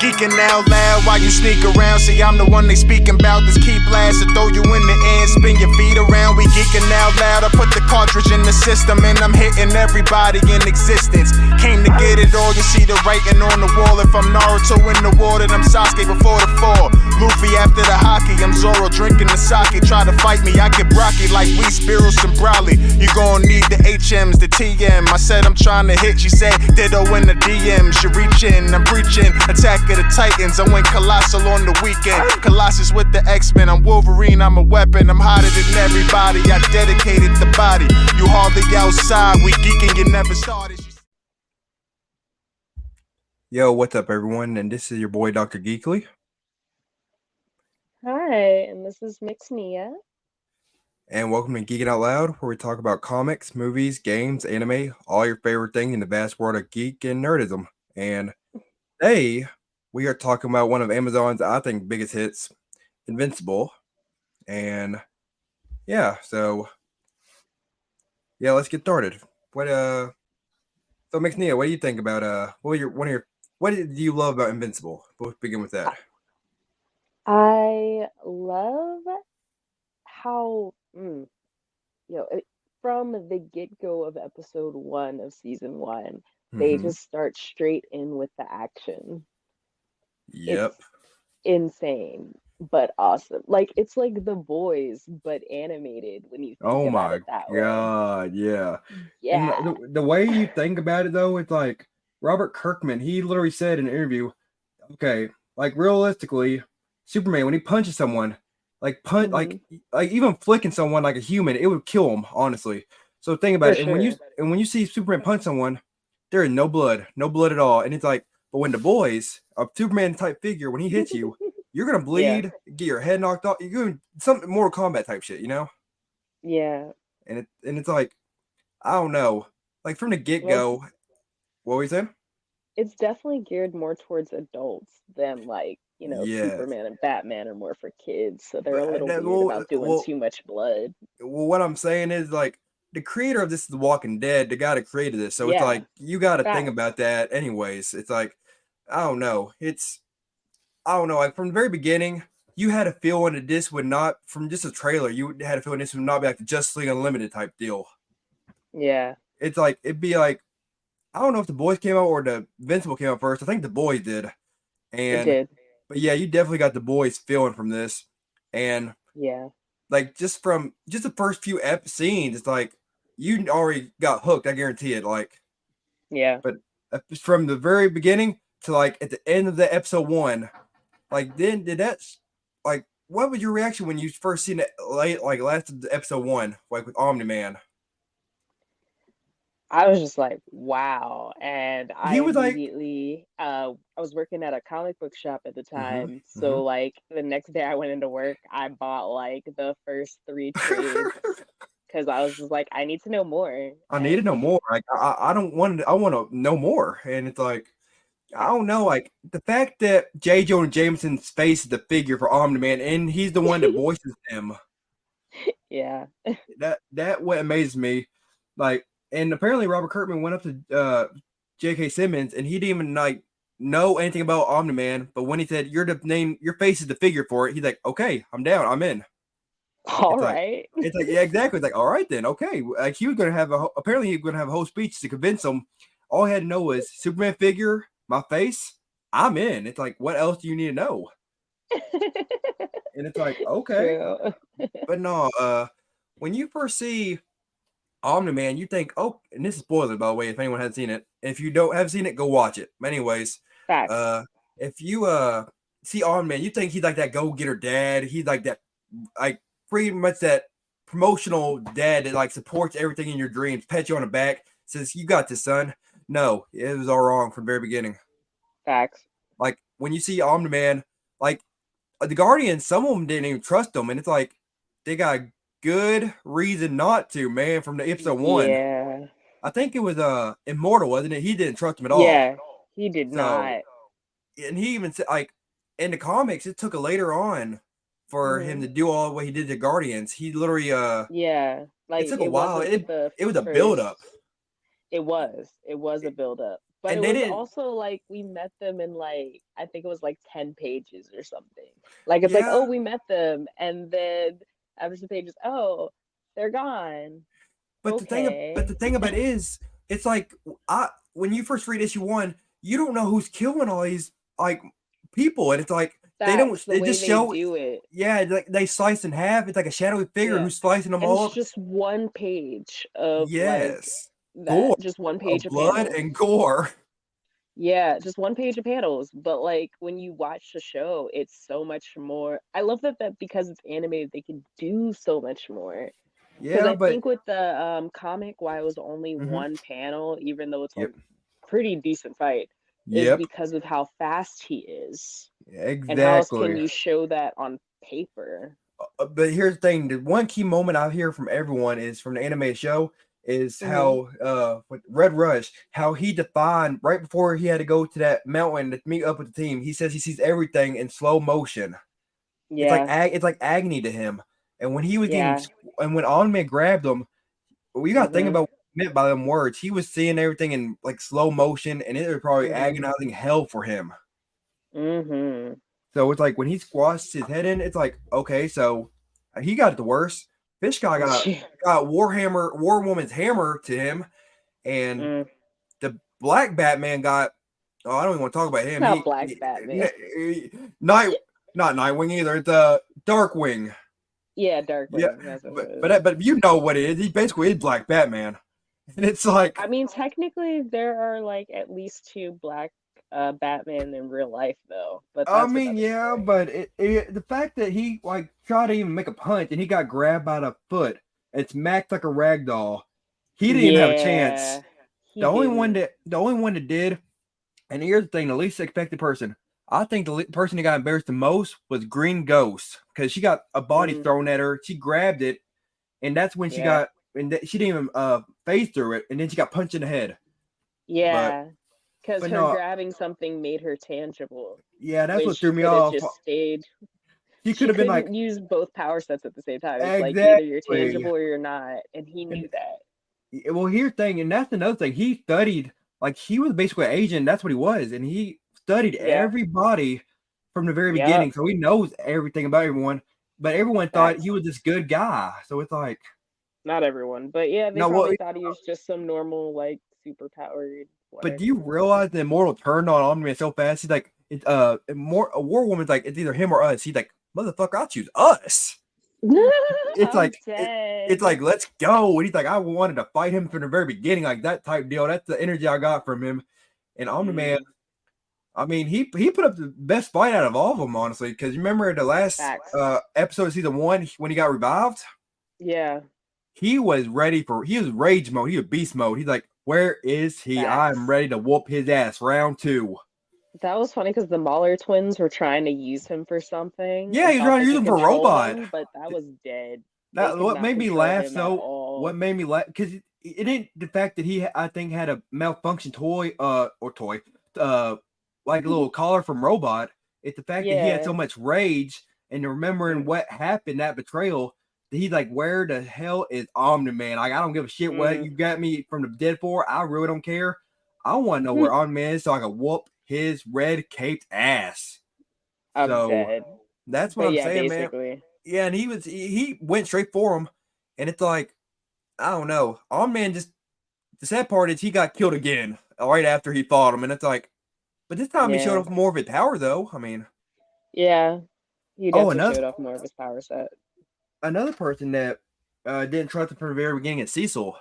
Geeking out loud while you sneak around. See, I'm the one they speaking about. This key blast to throw you in the air and spin your feet around. We geeking out loud. I put the cartridge in the system and I'm hitting everybody in existence. Came to get it all. You see the writing on the wall. If I'm Naruto in the water, I'm Sasuke before the fall. Luffy after the hockey. I'm Zoro drinking the sake. Try to fight me, I get Brocky like we Spiros and Brawley. You gon' need the HMs, the TM. I said I'm trying to hit. She said ditto in the DMs. You reach in, I'm preaching. Attack of the Titans. I went colossal on the weekend. Colossus with the X-Men. I'm Wolverine, I'm a weapon. I'm hotter than everybody. I dedicated the body. You hardly outside. We geeking, you never started. Yo, what's up, everyone? And this is your boy, Dr. Geekly. Hi, and this is Mixnia. And welcome to Geeking Out Loud, where we talk about comics, movies, games, anime, all your favorite thing in the vast world of geek and nerdism. And today, we are talking about one of Amazon's, I think, biggest hits, Invincible. And let's get started. So Mixnia, what do you think about what do you love about Invincible? We'll begin with that. I love how, from the get-go of episode 1 of season 1, they just start straight in with the action. Yep. It's insane, but awesome. Like, it's like The Boys, but animated when you think about it that way. God, yeah. Yeah. And the way you think about it, though, it's like Robert Kirkman, he literally said in an interview, okay, like realistically, Superman, when he punches someone, like even flicking someone like a human, it would kill him, honestly. So think about it. And when you see Superman punch someone, there is no blood at all. And it's like, but when The Boys, a Superman type figure, when he hits you, you're gonna bleed, get your head knocked off. You're doing some Mortal Kombat type shit, you know? Yeah. And it's like, I don't know, like from the get go. What were you saying? It's definitely geared more towards adults than Superman and Batman are more for kids, so they're a little weird about doing too much blood. Well, what I'm saying is, like, the creator of this is The Walking Dead, the guy that created this, so it's like you got to think about that. Anyways, it's like I don't know. Like from the very beginning, you had a feeling that this would not, from just a trailer, you had a feeling this would not be like the Justice League Unlimited type deal. Yeah, it's like it'd be like, I don't know if The Boys came out or the Invincible came out first. I think The Boys did. It did. But yeah, you definitely got The Boys feeling from this. And like just the first few scenes, it's like you already got hooked. I guarantee it. Like, But from the very beginning to like at the end of the episode 1, like then what was your reaction when you first seen it last of the episode 1, like with Omni-Man? I was just like, wow. And I was working at a comic book shop at the time. So like the next day I went into work, I bought like the first 3 trades because I was just like, I need to know more. I need to know more. Like I want to know more. And it's like, I don't know, like the fact that J. Jonah Jameson's face is the figure for Omni-Man and he's the one that voices him. Yeah. That what amazes me. Like, and apparently Robert Kirkman went up to J.K. Simmons and he didn't even like know anything about Omni-Man. But when he said your face is the figure for it, he's like, okay, I'm down, I'm in. All right. It's like, yeah, exactly. It's like, all right then, okay. Like he was gonna have apparently he was gonna have a whole speech to convince him. All he had to know was Superman figure, my face, I'm in. It's like, what else do you need to know? And it's like, okay. But no, when you first see Omni-Man, you think, oh, and this is spoiler, by the way, if anyone hasn't seen it. If you haven't seen it, go watch it. But anyways, if you see Omni-Man, you think he's like that go-getter dad. He's like that, like pretty much that promotional dad that like supports everything in your dreams, pets you on the back, says, you got this, son. No, it was all wrong from the very beginning. Facts. Like when you see Omni-Man, like the Guardians, some of them didn't even trust him, and it's like they got good reason not to, man, from the episode 1. Yeah. I think it was Immortal, wasn't it? He didn't trust him at all. Yeah, he did not. And he even said, like, in the comics, it took a later on for him to do all what he did to Guardians. He literally like it took a while. It was a build-up. It was a build-up. But And it they was didn't. also like we met them in like I think it was like 10 pages or something. Like it's like, Yeah, oh, we met them, and then after some pages, oh, they're gone. but Okay. the thing about it is, it's like I when you first read issue one, you don't know who's killing all these like people, and it's like they don't. That's the They way just they show. do it. Yeah, like they slice in half. It's like a shadowy figure Yeah. who's slicing them And all it's up. just one page of like Yes, that, gore just one of page of blood panels. and gore. Yeah, just one page of panels. But like when you watch the show, it's so much more. I love that because it's animated, they can do so much more. Because Yeah, I but think with the comic, why it was only mhm. one panel, even though it's a Yep, pretty decent fight, is yep, because of how fast he is. And how else can exactly. you show that on paper? But here's the thing: the one key moment I hear from everyone is from the animated show is Hmm. how with Red Rush, how he defined right before he had to go to that mountain to meet up with the team. He says he sees everything in slow motion. Yeah, It's like agony to him. And when he was getting yeah. and when On Man grabbed him, we got to think Hmm. about what he meant by them words. He was seeing everything in like slow motion, and it was probably Hmm. agonizing hell for him. Hmm. So it's like when he squashed his head in, it's like, okay, so he got it the worst. Fish guy got Warhammer, War Woman's hammer to him, and Mm. the Black Batman got. Oh, I don't even want to talk about him. Not Black Batman. Night, not Nightwing either. It's Darkwing. Yeah, Yeah, Darkwing. That's what it was. but you know what it is. He basically is Black Batman, and it's like I mean, technically, there are like at least two Black Batman in real life, though. But I that's mean, another yeah, story. but the fact that he like tried to even make a punch and he got grabbed by the foot, it's smacked like a rag doll. He didn't even have a chance. Yeah, he didn't. The only one that did, and here's the thing: the least expected person. I think the person that got embarrassed the most was Green Ghost because she got a body Mm, thrown at her. She grabbed it, and that's when she yeah, got and she didn't even phase through it, and then she got punched in the head. But yeah. Because her no, grabbing something made her tangible, yeah, that's which what threw she me could have off. just stayed. He could She have been like couldn't use both power sets at the same time. It's like either you're exactly. tangible or you're not, and he And knew that. well, here's the thing, and that's another thing. He studied, like he was basically an agent. That's what he was, and he studied Yeah. everybody from the very Yep. beginning, so he knows everything about everyone. But everyone thought he Facts. was this good guy, so it's like, Not everyone, but yeah, they no, what? probably thought he was just some normal, like, super powered, But do you whatever. realize the immortal turned on Omni-Man so fast? He's like, more a war woman's like, it's either him or us. He's like, motherfucker, I'll choose us. It's I'm like it's dead. like let's go. And he's like, I wanted to fight him from the very beginning, like that type deal. That's the energy I got from him. And Omni Man, Mm, I mean, he put up the best fight out of all of them, honestly. Because you remember the last facts. episode of season one when he got revived, Yeah, he was he was rage mode, he was beast mode. He's like, where is he? I'm facts. ready to whoop his ass. Round two. That was funny because the Mahler twins were trying to use him for something Yeah, and he's thought trying to they use could him for a control robot. him, but that was dead. They That could what not made me control laugh. him at So what all. made me laugh because it didn't the fact that he I think had a malfunction toy or toy uh like a little collar from Robot. It's the fact that he had so Yeah. much rage and remembering Mm, what happened that betrayal. That he's like, where the hell is Omni Man? Like I don't give a shit what mm. you got me from the dead for. I really don't care. I want to know where Omni Man is so I can whoop his red caped ass. I'm So dead. that's what But I'm yeah, saying, man. basically. Yeah, and he went straight for him, and it's like I don't know. On Man just the sad part is he got killed again right after he fought him, and it's like, but this time he showed Yeah. off more of his power, though. I mean, Yeah. He oh, definitely showed off more of his power set. another person that didn't trust him from the very beginning is Cecil.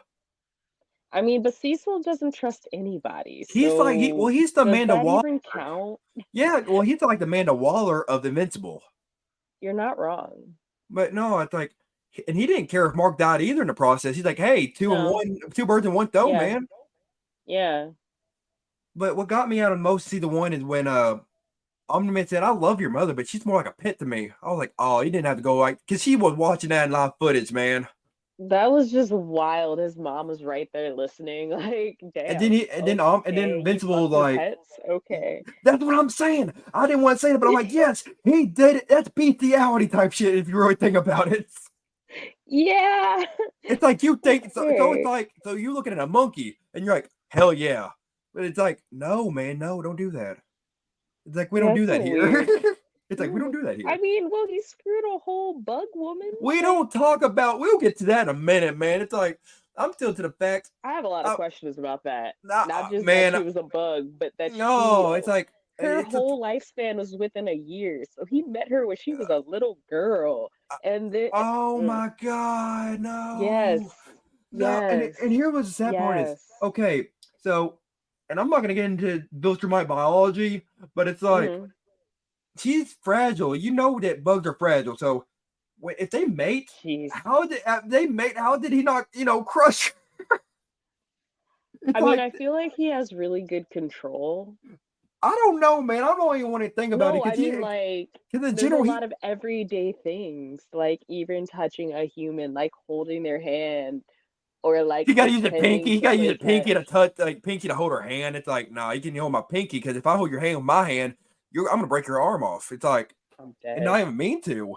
I mean, but Cecil doesn't trust anybody, He's like so he's the does Amanda that Waller. even count? Yeah, well he's like the Amanda Waller of Invincible. You're not wrong. But no, it's like, and he didn't care if Mark died either in the process. He's like, hey, No. two birds in one stone, Yeah. man. Yeah. But what got me out of most season one is when Omni-Man said, I love your mother, but she's more like a pet to me. I was like, oh, you didn't have to go like, because she was watching that in live footage, man. That was just wild. His mom was right there listening. Like, damn. And then Okay. You Invincible fuck was with like, pets? Okay. that's what I'm saying. I didn't want to say it, but I'm like, yes, he did it. That's bestiality type shit if you really think about it. Yeah. It's like you think, so it's Okay. like, so you're looking at a monkey and you're like, hell yeah. But it's like, no, man, no, don't do that. It's like, we don't That's do that so here. weird. It's like, we don't do that I here. mean, well, he screwed a whole bug woman. We don't talk about, we'll get to that in a minute, man. It's like, I'm still to the fact. I have a lot of questions about that. Not just that Man, she was a bug, but that no, it's like, her whole lifespan was within a year. So he met her when she was a little girl. And then, oh my God, yes, no. No, yes, and here was the sad part is, yes. okay, so, and I'm not going to get into Viltrumite biology, but it's like, she's fragile. You know that bugs are fragile. So if they mate, Jeez. how did they mate? How did he not, crush her? I mean, I feel like he has really good control. I don't know, man. I don't even want to think about it. I mean, like, there's a lot of everyday things, like even touching a human, like holding their hand, or like he got to use a pinky. He got to use a pinky to touch, like pinky to hold her hand. It's like, nah, you can hold my pinky because if I hold your hand with my hand, I'm gonna break your arm off. It's like, and not even mean to.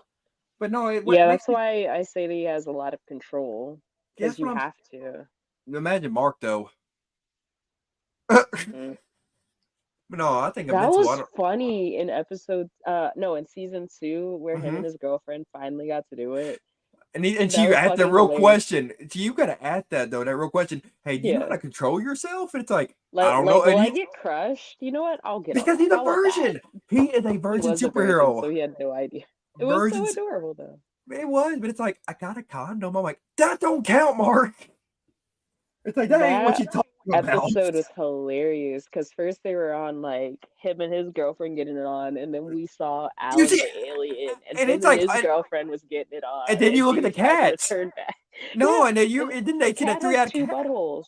But no, that's why I say that he has a lot of control because you have to. Imagine Mark though. But no, I think that was funny in in season 2 where him and his girlfriend finally got to do it. And she asked the real question. You gotta ask that though. That real question. Hey, do you know how to control yourself? And it's like I don't know. Will I get crushed? You know what? I'll get because he's a virgin. He is a virgin superhero. So he had no idea. It was so adorable though. It was, but it's like I got a condom. I'm like, that don't count, Mark. It's like that ain't what you talking about. Episode was hilarious because first they were on like him and his girlfriend getting it on, and then we saw Alan the alien, and it's like his girlfriend was getting it on. And then you look at the cats. Turn back. No, and then didn't they see the 3 out of 2 buttholes.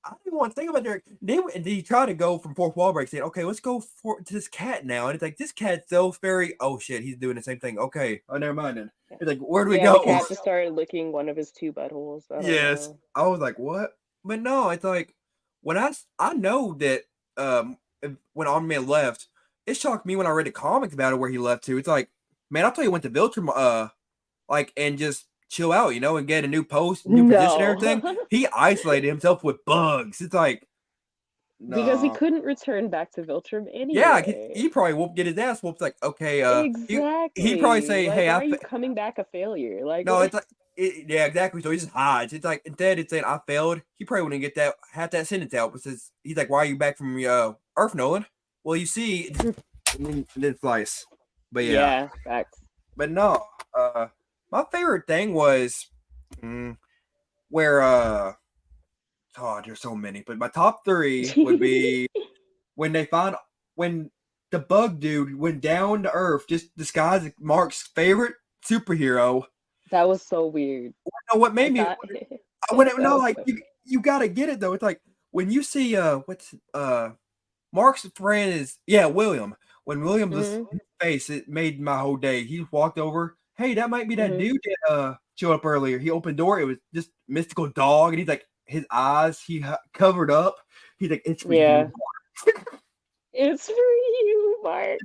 I didn't want to think about it. Then he tried to go from fourth wall break, saying, "Okay, let's go to this cat now." And it's like this cat's so very. Oh shit, he's doing the same thing. Okay, oh never mind. Then it's like, where do we go? The cat just started licking one of his 2 buttholes. Yes, I was like, what? But no, it's like when I know that when Iron Man left, it shocked me when I read the comics about it where he left to. It's like, man, I thought he went to Viltrum, and just chill out, and get a new post, new position, and everything. He isolated himself with bugs. It's like because he couldn't return back to Viltrum anyway. Yeah, he probably won't get his ass whooped. Like, okay, exactly. He'd probably say, like, "Hey, why are you coming back a failure?" Like, no, it's like. Yeah, exactly. So he just hides. It's like instead it's saying I failed. He probably wouldn't get that sentence out. Because he's like, "Why are you back from Earth, Nolan?" Well, you see, and then slice. But yeah, facts. But no, my favorite thing was where there's so many, but my top 3 would be when the bug dude went down to Earth, just disguised as Mark's favorite superhero. That was so weird. No, what made me you gotta get it though. It's like when you see Mark's friend is William. When William was his face, it made my whole day. He walked over. Hey, that might be that dude that showed up earlier. He opened the door. It was just mystical dog, and he's like his eyes he covered up. He's like, it's for you. It's for you, Mark.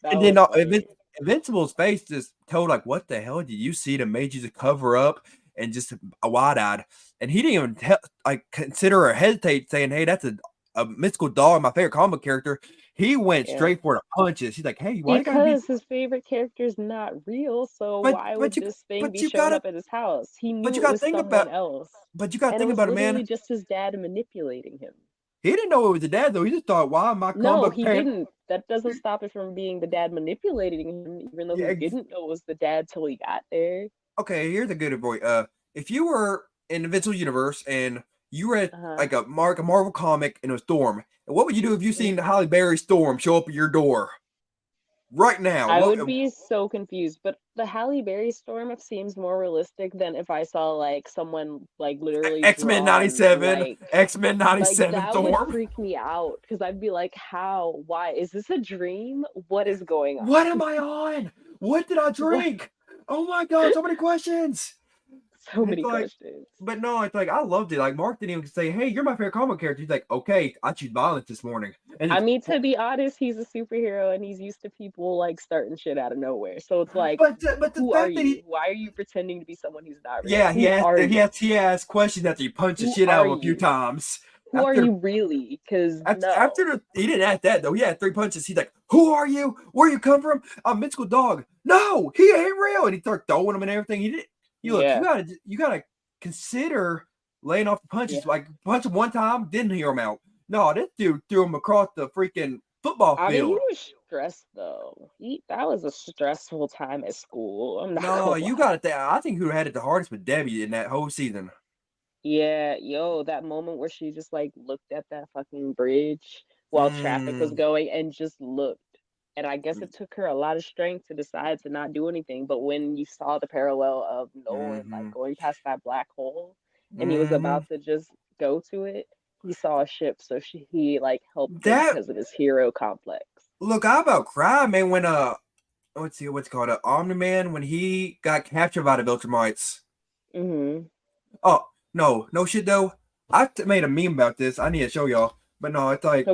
And then Invincible's face just told like, what the hell did you see that made you to cover up and just a wide-eyed? And he didn't even consider or hesitate saying, hey, that's a mystical dog, my favorite comic character. He went straight for the punches. He's like, hey, why because his favorite character is not real, so why would this thing be showing up at his house? He knew it was someone else. But you got to think about it, man. Literally just his dad manipulating him. He didn't know it was the dad, though. He just thought, why am I No, he didn't. That doesn't stop it from being the dad manipulating him, even though he didn't know it was the dad till he got there. Okay, here's a good avoid. If you were in the Invincible universe and you read like a Marvel comic and it was Storm, what would you do if you seen the Halle Berry Storm show up at your door right now? I would be so confused, but the Halle Berry Storm seems more realistic than if I saw like someone like literally X-Men 97, X-Men 97 that Storm. Would freak me out because I'd be like, how? Why? Is this a dream? What is going on? What am I on? What did I drink? Oh my god, so many questions. So many questions. But no, it's like I loved it. Like Mark didn't even say, hey, you're my favorite comic character. He's like, okay, I choose violence this morning. And I mean, to be honest, he's a superhero and he's used to people like starting shit out of nowhere. So it's like, but who are you? Why are you pretending to be someone who's not real? Yeah, he asked questions after he punched the shit out of him a few times. who are you really? Because no. He didn't act that though. He had 3 punches. He's like, "Who are you? Where you come from? I'm Mythical Dog." No, he ain't real. And he started throwing them and everything. He did. Look, you gotta consider laying off the punches. Like punch him one time, didn't hear him out. No, this dude threw him across the freaking football field. I mean, he was stressed though. That was a stressful time at school. I'm not. No, you got it there. I think who had it the hardest was Debbie in that whole season. Yeah, that moment where she just like looked at that fucking bridge while traffic was going and just looked. And I guess it took her a lot of strength to decide to not do anything. But when you saw the parallel of Nolan like going past that black hole and he was about to just go to it, he saw a ship, so he like helped him because of his hero complex. Look, I about cried, man, when what's it called, Omni-Man, when he got captured by the Viltrumites. Oh no shit though. I made a meme about this. I need to show y'all, but no, it's like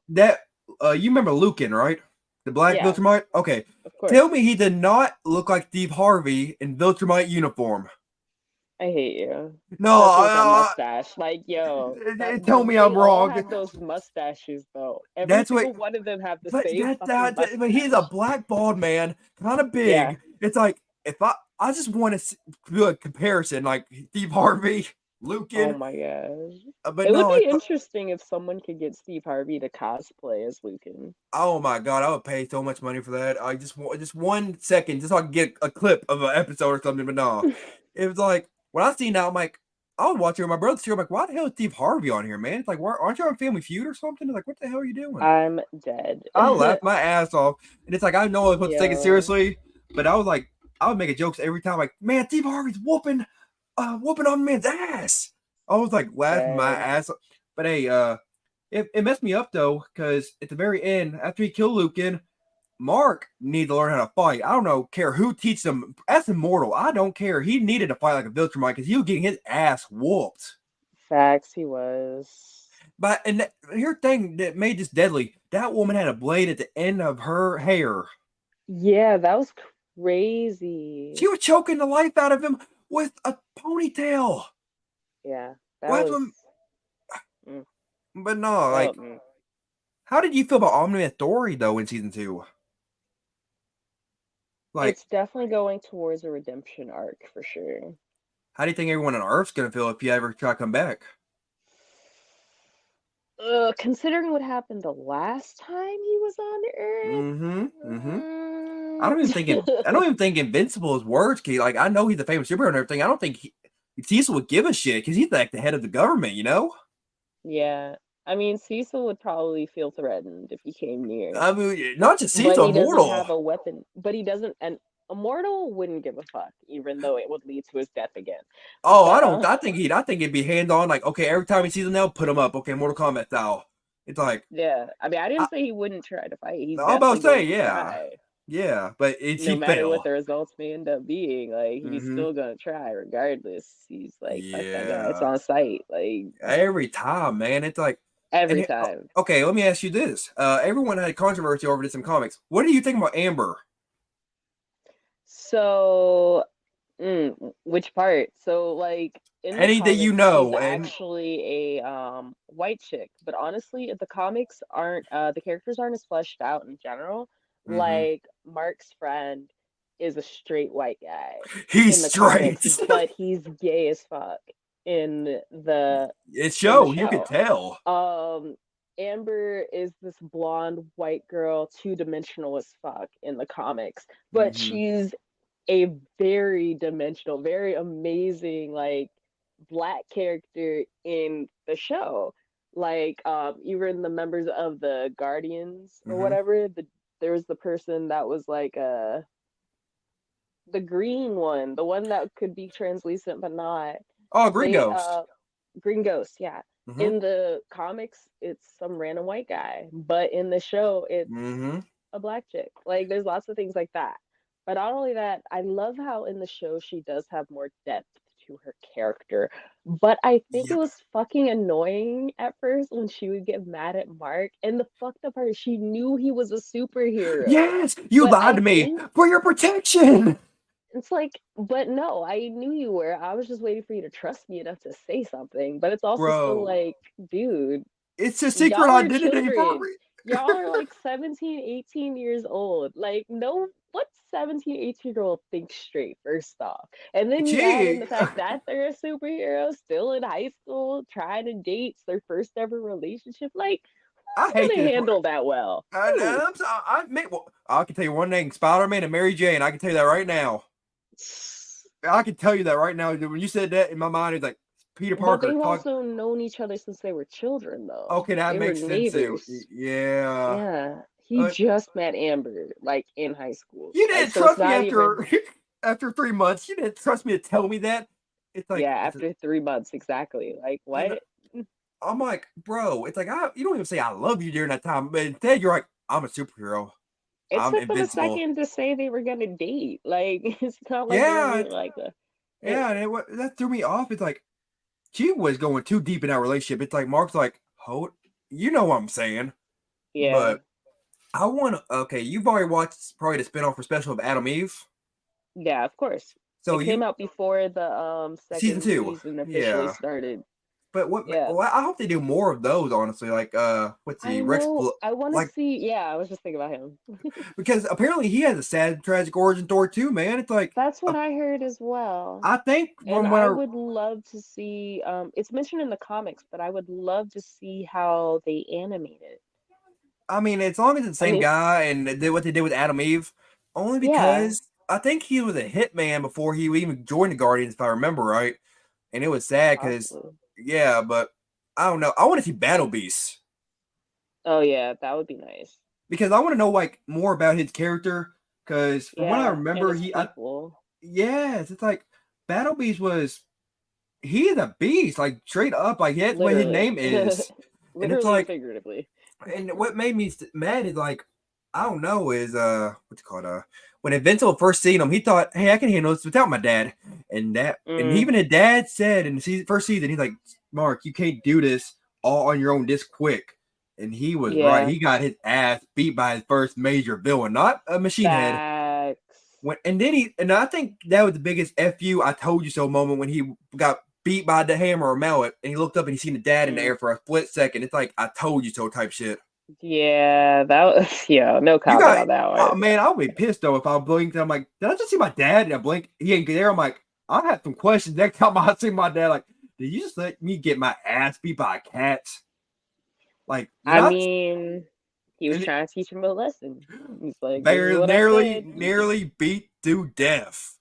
that. You remember Lucan, right? The black Viltrumite? Okay. Of course. Tell me he did not look like Steve Harvey in Viltrumite uniform. I hate you. No, mustache. Like, yo. Tell me I'm wrong. Have those mustaches, though. Every single one of them have the same mustache. But he's a black bald man, kind of big. Yeah. It's like, if I just want to do a comparison, like Steve Harvey, Lucan. Oh my gosh. But it would be interesting if someone could get Steve Harvey to cosplay as Lucan. Oh my god, I would pay so much money for that. I just 1 second, just so I can get a clip of an episode or something. But no, it was like when I see now, I'm like, I was watching with my brother's here. I'm like, why the hell is Steve Harvey on here, man? It's like, aren't you on Family Feud or something? It's like, what the hell are you doing? I'm dead. I laughed my ass off, and it's like I know I was supposed to take it seriously, but I was like, I would make jokes every time, like, man, Steve Harvey's whooping on man's ass. I was like laughing my ass off. But hey, it messed me up though, because at the very end, after he killed Lucan, Mark needed to learn how to fight. I don't care who teaches him. As Immortal, I don't care. He needed to fight like a Viltrumite because he was getting his ass whooped. Facts, he was. But and here's the thing that made this deadly. That woman had a blade at the end of her hair. Yeah, that was crazy. She was choking the life out of him with a ponytail. Yeah, that was. But no, like, how did you feel about Omni-Man's story though in season 2? Like, it's definitely going towards a redemption arc for sure. How do you think everyone on Earth's gonna feel if you ever try to come back? Considering what happened the last time he was on Earth. I don't even think Invincible is words, Key. Like, I know he's a famous superhero and everything. I don't think Cecil would give a shit because he's like the head of the government, you know? Yeah. I mean, Cecil would probably feel threatened if he came near. I mean, not just Cecil, but he Immortal. doesn't have a weapon, but he doesn't, and Immortal wouldn't give a fuck, even though it would lead to his death again. Oh, I think it'd be hands on. Like, okay, every time he sees him now, put him up. Okay, Mortal Kombat style. It's like, yeah. I mean, I didn't say he wouldn't try to fight. He's I'm about to say, yeah, but no matter what the results may end up being, like he's still gonna try regardless. He's like, fuck that guy. It's on site, like every time, man. It's like every time. Okay, let me ask you this: everyone had controversy over this in comics. What do you think about Amber? So, which part? So, like, any that you know, actually a white chick. But honestly, the comics aren't the characters aren't as fleshed out in general. Like Mark's friend is a straight white guy. He's straight, comics, but he's gay as fuck in the show. You can tell. Amber is this blonde white girl, 2-dimensional as fuck in the comics, but she's a very dimensional, very amazing, like black character in the show. Like, even the members of the Guardians or whatever, there was the person that was like the green one, the one that could be translucent but not. Oh, Green Ghost. Green Ghost, yeah. In the comics, it's some random white guy, but in the show, it's a black chick. Like, there's lots of things like that. But not only that, I love how in the show she does have more depth to her character. But I think it was fucking annoying at first when she would get mad at Mark. And the fucked up part, she knew he was a superhero. Yes, you lied to me for your protection. It's like, but no, I knew you were. I was just waiting for you to trust me enough to say something. But it's also still bro. like, dude, It's a secret y'all are identity for children. me. Y'all are like 17, 18 years old. Like, no, what 17, 18-year-old thinks straight, first off? And then you add in Gee, the fact that they're a superhero, still in high school, trying to date their first ever relationship. Like, I who's hate gonna this. handle that well? Who? I can tell you one name: Spider-Man and Mary Jane. I can tell you that right now. I can tell you that right now. When you said that, in my mind, it's like Peter But Parker they've talk. also known each other since they were children, though. Okay, that They were makes sense too. neighbors. Yeah. Yeah. He Uh, just met Amber, like in high school. you Like, didn't so it's trust me not after even, after 3 months. You didn't trust me to tell me that. It's like yeah, after 3 months, exactly. Like, and what? I'm like, bro. It's like you don't even say I love you during that time, but instead you're like, I'm a superhero. It I'm took them a invincible. second to say they were gonna date. Like, it's not like they're Yeah, gonna like yeah, and that threw me off. It's like she was going too deep in that relationship. It's like Mark's like, hold, you know what I'm saying, yeah. but I want to. Okay, you've already watched probably the spinoff or special of Adam Eve. Yeah, of course. So It came you out before the season second two, season officially yeah. started. But what? Yeah. Well, I hope they do more of those. Honestly, like what's I the know. I want to like see. Yeah, I was just thinking about him. because apparently he has a sad, tragic origin story too, man. It's like That's what I heard as well. I think And from what I would love to see, it's mentioned in the comics, but I would love to see how they animate it. I mean, as long as it's the I same mean, guy and did what they did with Adam Eve, only yeah, because I think he was a hitman before he even joined the Guardians, if I remember right. And it was sad because, possibly. yeah, but I don't know. I want to see Battle Beast Oh yeah, that would be nice. because I want to know like more about his character. Because from what I Yeah, and remember, his people. yes, it's like Battle Beast was he is a beast, like straight up, like that's what his Literally. name is, and it's Literally and like figuratively. and what made me mad is like I don't know is what's it called when Invincible first seen him he thought hey I can handle this without my dad and Mm, even his dad said in the first season he's like Mark you can't do this all on your own this quick and he was right yeah. he got his ass beat by his first major villain not a machine head Facts. and then and I think that was the biggest fu I told you so moment when he got beat by the hammer or mallet and he looked up and he seen the dad in the Mm, air for a split second it's like I told you so type shit. yeah, that was, yeah, no You comment got, on that oh one. man, I'll be pissed though if I blinked. And I'm like, did I just see my dad? And I blink, he ain't there. I'm like, I'll have some questions next time I see my dad. Like, did you just let me get my ass beat by a cat? Like, I not mean, he was and trying to teach him a lesson. He's like, this is very what I said. nearly beat to death.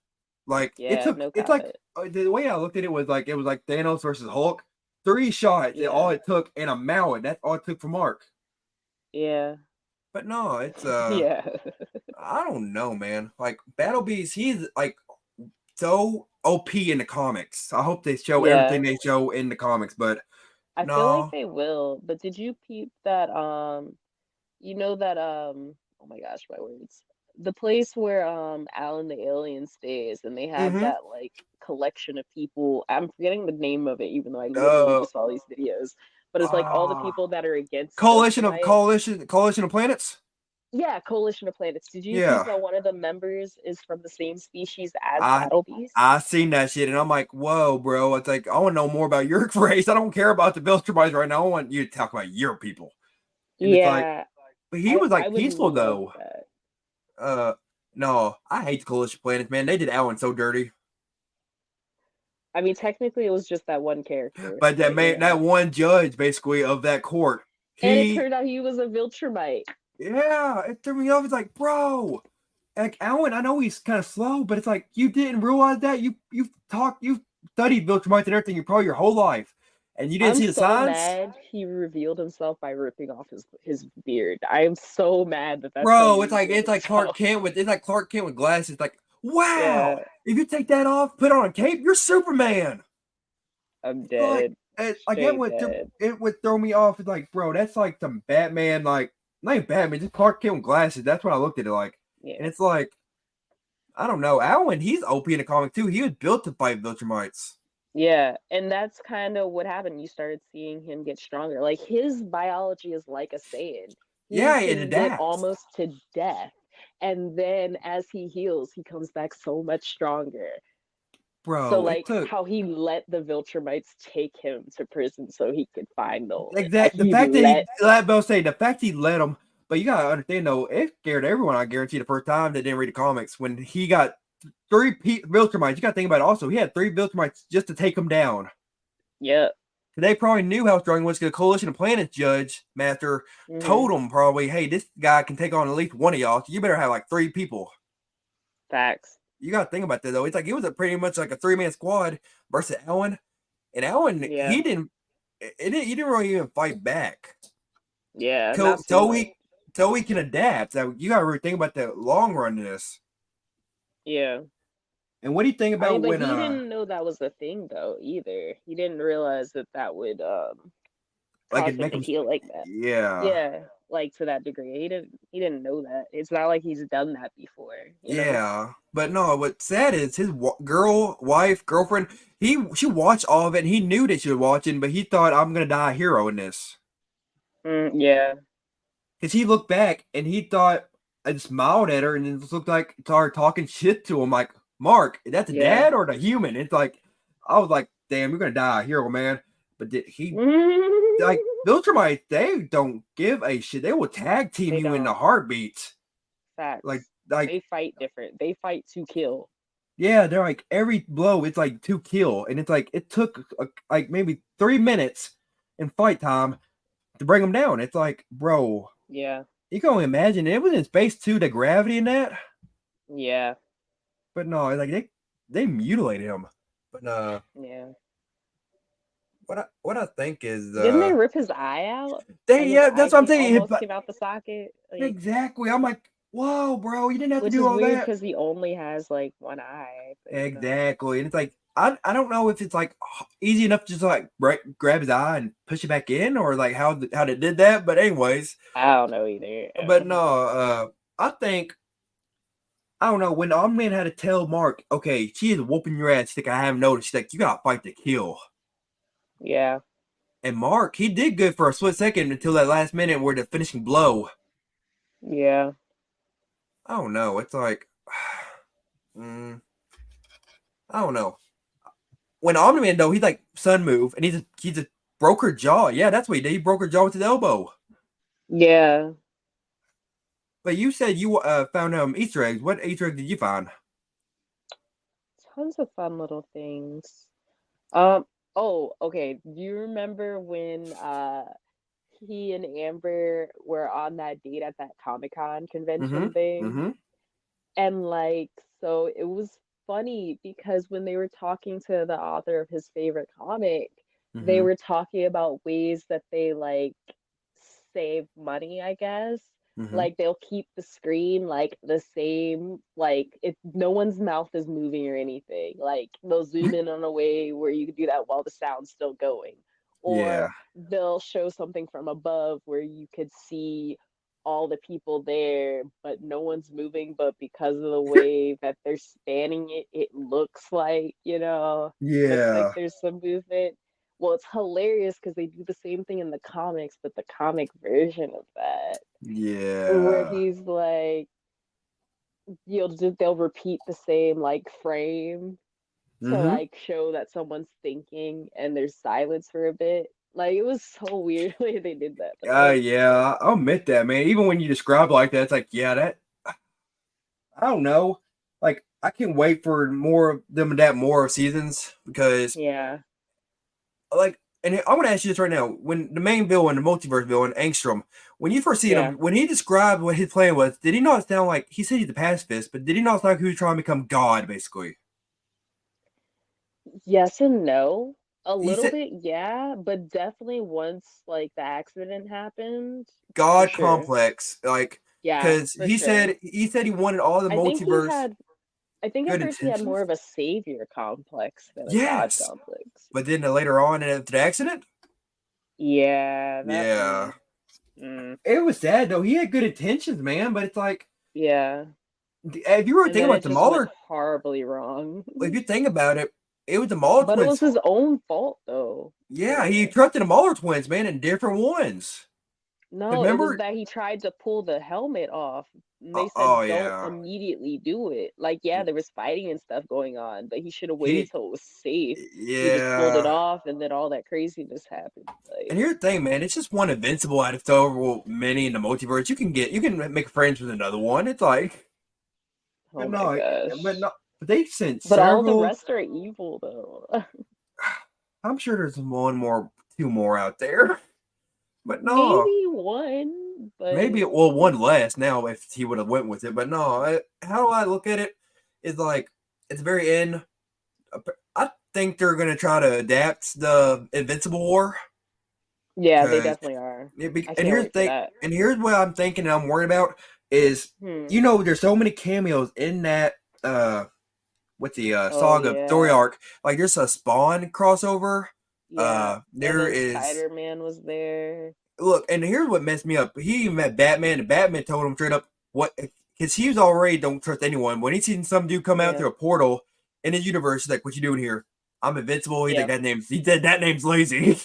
Like Yeah, no it's like comment. the way I looked at it was like Thanos versus Hulk. 3 shots, and all Yeah, it took, and a mallet. That's all it took for Mark. yeah, But no, it's yeah, I don't know, man. Like Battle Beast, he's like so OP in the comics. I hope they show everything yeah. they show in the comics, but I feel like no. they will. But did you peep that? You know that oh my gosh, my words. The place where Alan the alien stays, and they have Mm-hmm. that like collection of people. I'm forgetting the name of it, even though I literally Uh just saw these videos. But it's like all the ah people that are against Viltrumite. coalition of planets. Yeah, Coalition of Planets. Did you peep Yeah. that one of the members is from the same species as I Battle Beast? I seen that shit and I'm like, whoa, bro. It's like I want to know more about your race. I don't care about the Viltrumites right now. I want you to talk about your people. And it's like, Yeah, but he was I like would peaceful love though. that. Uh no, I hate the coalition of planets, man. They did Alan so dirty. I mean, technically, it was just that one character, But but you know. that one judge basically of that court, And it he turned out he was a Viltrumite. yeah, it threw me off. It's like, bro, like Alan, I know he's kind of slow, but it's like you didn't realize that you've studied Viltrumites and everything probably your whole life, and you didn't I'm see the so signs, mad he revealed himself by ripping off his beard. I am so mad that that's how bro. he revealed himself. It's like Clark Kent with glasses. It's like, wow, Yeah, if you take that off, put on a cape, you're Superman. I'm Like, dead. like that Straight dead. it would throw me off. It's like, bro, that's like some Batman, like not even Batman, just Clark Kent with glasses. That's what I looked at it like, and Yeah. it's like, I don't know. Alan, he's OP in the comic too. He was built to fight Viltrumites. Yeah, and that's kind of what happened. You started seeing him get stronger. Like his biology is like a Saiyan. He Yeah, it can get adapts. almost to death. And then as he heals, he comes back so much stronger. So Bro, it like took how he let the Viltrumites take him to prison so he could find Nolan. like Like that. The he fact that he let let Bell say the fact he let him, but you gotta understand though, it scared everyone. I guarantee the first time that didn't read the comics when he got Viltrumites. You gotta think about it also. He had 3 Viltrumites just to take him down. Yep. They probably knew how strong he was because the Coalition of Planets Judge Master told him probably, hey, this guy can take on at least one of y'all. So you better have like 3 people. Facts. You got to think about that though. It's like it was pretty much like a 3-man squad versus Alan, and Alan Yeah. he didn't really even fight back. Yeah. Not too much. So he can adapt. So you got to really think about the long run of this. Yeah. And what do you think I mean, about but when he didn't know that was a thing though either. He didn't realize that that would like cause it him make to him heal like that. yeah. Yeah, like to that degree. He didn't know that. It's not like he's done that before, you know? Yeah, but no. What's sad is his girlfriend. She watched all of it, and he knew that she was watching, but he thought I'm gonna die a hero in this. Yeah. Because he looked back and he thought I smiled at her, and it just looked like started talking shit to him, like Mark, is that the Yeah. dad or the human? It's like I was like, damn, you're gonna die a hero, man. But did he like Viltrumites? They don't give a shit. They will tag team They you in the don't. heartbeat. Facts. Like They fight different. They fight to kill. yeah, they're like every blow it's like to kill, and it's like it took like maybe 3 minutes in fight time to bring them down. It's like, bro, Yeah. you can only imagine it was in space too, the gravity in that. Yeah. But no, like they mutilated him. But Yeah. what I think is Didn't they rip his eye out? they Like his yeah, eye that's what I'm saying. almost came out the socket. Like, Exactly. I'm like, whoa, bro, you didn't have to which do is all weird that. because he only has like one eye. But, Exactly. And it's like I don't know if it's like easy enough to just like grab his eye and push it back in, or like how they did that. But anyways, I don't know either. but no, I think I don't know when the Omni Man had to tell Mark, okay, she is whooping your ass. Like I haven't noticed. She's like, you gotta fight to kill. Yeah. And Mark, he did good for a split second until that last minute where the finishing blow. Yeah. I don't know. It's like, I don't know. When Omni Man though, he's like sun move, and he just broke her jaw. Yeah, that's what he did. He broke her jaw with his elbow. Yeah. But you said you found Easter eggs. What Easter egg did you find? Tons of fun little things. Oh, okay. Do you remember when he and Amber were on that date at that Comic-Con convention thing? Mm-hmm. And like, so it was funny because when they were talking to the author of his favorite comic, they were talking about ways that they like save money, I guess. Like they'll keep the screen like the same, like if no one's mouth is moving or anything. Like they'll zoom in on a way where you can do that while the sound's still going. Yeah. Or they'll show something from above where you could see all the people there, but no one's moving. But because of the way that they're spanning it, it looks like, looks like Yeah. there's some movement. Well, it's hilarious because they do the same thing in the comics, but the comic version of that, where Yeah. he's like, they'll repeat the same like frame to like show that someone's thinking, and there's silence for a bit. Like it was so weird the way they did that. Yeah, I'll admit that, man. Even when you describe it like that, it's like, yeah, that I don't know. Like, I can't wait for more of them adapt more seasons because, Yeah. like, and I want to ask you this right now: when the main villain, the multiverse villain, Angstrom, when you first see him, when he described what his plan was, did he not sound like he said he's the pacifist, but did he not sound like he was trying to become God, basically? Yes and no. A He little said bit, yeah, but definitely once like the accident happened, for God sure. complex, like, Yeah, because for he sure. said he wanted all the I think multiverse I think at good first he had more intentions. of a savior complex than a god Yes, complex. but then later on after the accident, Yeah, that yeah. mm, It was sad though. He had good intentions, man. But it's like, yeah. if you were And thinking then about it the just went Mauler, horribly wrong. if you think about it, it was the Mauler But it was twins. his own fault though. Yeah, he trusted the Mauler twins, man, in different ones. No, it was Remember? that he tried to pull the helmet off. And they Oh said, don't yeah, immediately do it. Like, yeah, there was fighting and stuff going on, but he should have waited he till it was safe. He just pulled it yeah. off, and then all that craziness happened. And Like, here's the thing, man. It's just one Invincible out of several many in the multiverse. You can make friends with another one. It's like, oh but my no, but gosh. no. But they sent But all the several. rest are evil, though. I'm sure there's one more, two more out there. But no, Maybe one, maybe but well one less now if he would have went with it. But no, how do I look at it? Is like at the very end. I think they're gonna try to adapt the Invincible War yeah, they because definitely are. I and can't here's the wait for thing, that. and here's what I'm thinking and I'm worried about is Hmm. you know there's so many cameos in that with the Oh saga story yeah, arc. Like there's a Spawn crossover. yeah. And There then is Spider-Man was there. look, and here's what messed me up. He even met Batman, and Batman told him straight up what because he was already don't trust anyone. When he seen some dude come out Yeah, through a portal in his universe, he's like, "What you doing here? I'm invincible." He's like, yeah. He said that name's lazy."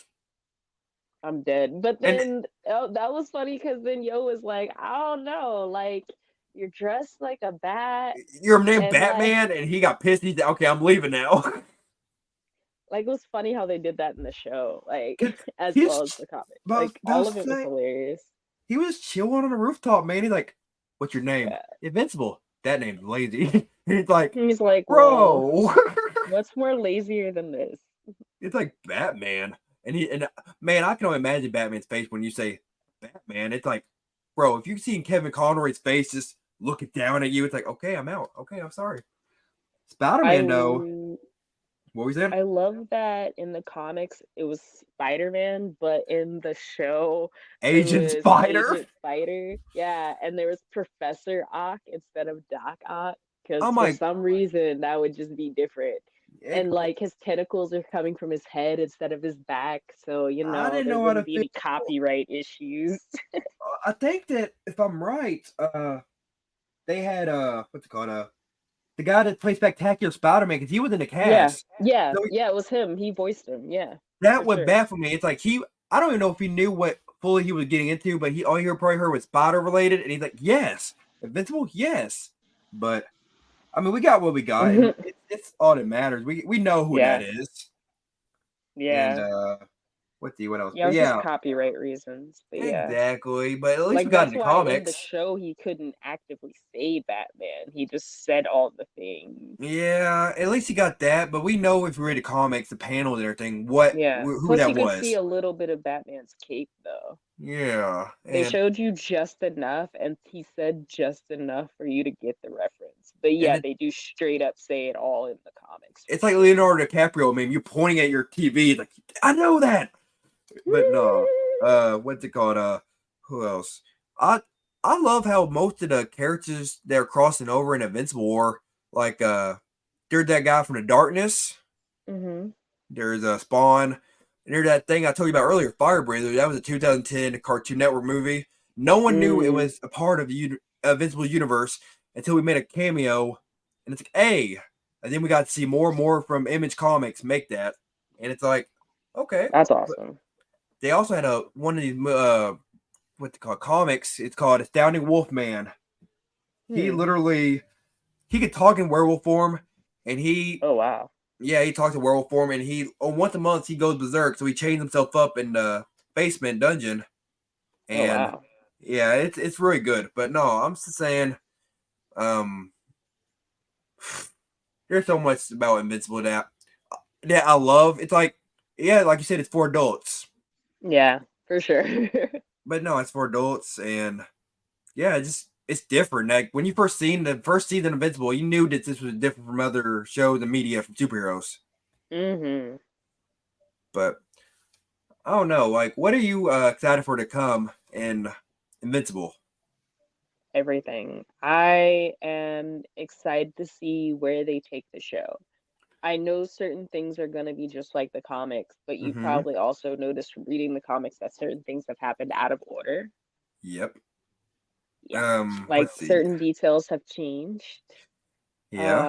I'm dead. But And then oh, that was funny because then Yo was like, I don't know, like you're dressed like a bat, you're named and Batman, and he got pissed. He's like, "Okay, I'm leaving now." like it was funny how they did that in the show, like Cause as well as he's the comics. about, Like about all to of it was say hilarious. he was chilling on a rooftop, man. He's like, "What's your name?" Yeah. Invincible. That name's lazy. He's like, He's like, well, "Bro." what's more lazier than this? It's like Batman. And man, I can only imagine Batman's face when you say Batman. It's like, bro, if you've seen Kevin Conroy's face just looking down at you, it's like, okay, I'm out. Okay, I'm sorry. Spider I Man, though, what was that? I love that in the comics it was Spider-Man, but in the show it Agent was Spider. Agent Spider. Yeah, and there was Professor Ock instead of Doc Ock because I'm for like, some reason that would just be different. And like his tentacles are coming from his head instead of his back, so I didn't there know how to wouldn't be feel. any copyright issues. I think that if I'm right, they had what's it called? The guy that plays Spectacular Spider-Man, because he was in the Yeah, cast. yeah, So yeah, it was him. He voiced him. Yeah, that for would sure. baffle me. It's like I don't even know if he knew what fully he was getting into, but he all he probably heard was spider related, and he's like, yes, Invincible, yes. But I mean, we got what we got, and it's all that matters. We know who that Yeah, is, and yeah. what else? Yeah, it But was just yeah, copyright reasons. But yeah. exactly. But at least we Like got that's into why in the comics. show he couldn't actively say Batman. He just said all the things. Yeah, at least he got that. But we know if we read the comics, the panels and everything, what Yeah. who Plus that you could see was. a little bit of Batman's cape though. Yeah, They and showed you just enough and he said just enough for you to get the reference. But yeah, and they do straight up say it all in the comics for it's like sure. Leonardo DiCaprio. I mean, you're pointing at your TV, like I know that. But no, what's it called? Who else? I I love how most of the characters they're crossing over in Invincible War, like there's that guy from the Darkness. Mhm. There's a Spawn. And there's that thing I told you about earlier, Fire Breather. That was a 2010 Cartoon Network movie. No one knew it Mm. was a part of the Invincible universe until we made a cameo, and it's like, hey, and then we got to see more and more from Image Comics make that, and it's like, okay. That's awesome. They also had a one of these what they call comics. It's called Astounding Wolfman. He Hmm. literally he could talk in werewolf form, and he Oh wow. yeah he talks in werewolf form, and he once a month he goes berserk, so he chains himself up in the basement dungeon, Oh and wow. yeah it's really good. But no, I'm just saying, um, there's so much about Invincible that I love. It's like yeah, like you said, it's for adults, Yeah, for sure. but no, it's for adults and yeah, it's different. Like when you first seen the first season of Invincible, you knew that this was different from other shows and media from superheroes. Mhm. But I don't know. Like, what are you excited for to come in Invincible? Everything. I am excited to see where they take the show. I know certain things are going to be just like the comics, but you Mm-hmm. probably also noticed from reading the comics that certain things have happened out of order. Yep. Yeah. Like Let's see. certain details have changed. Yeah.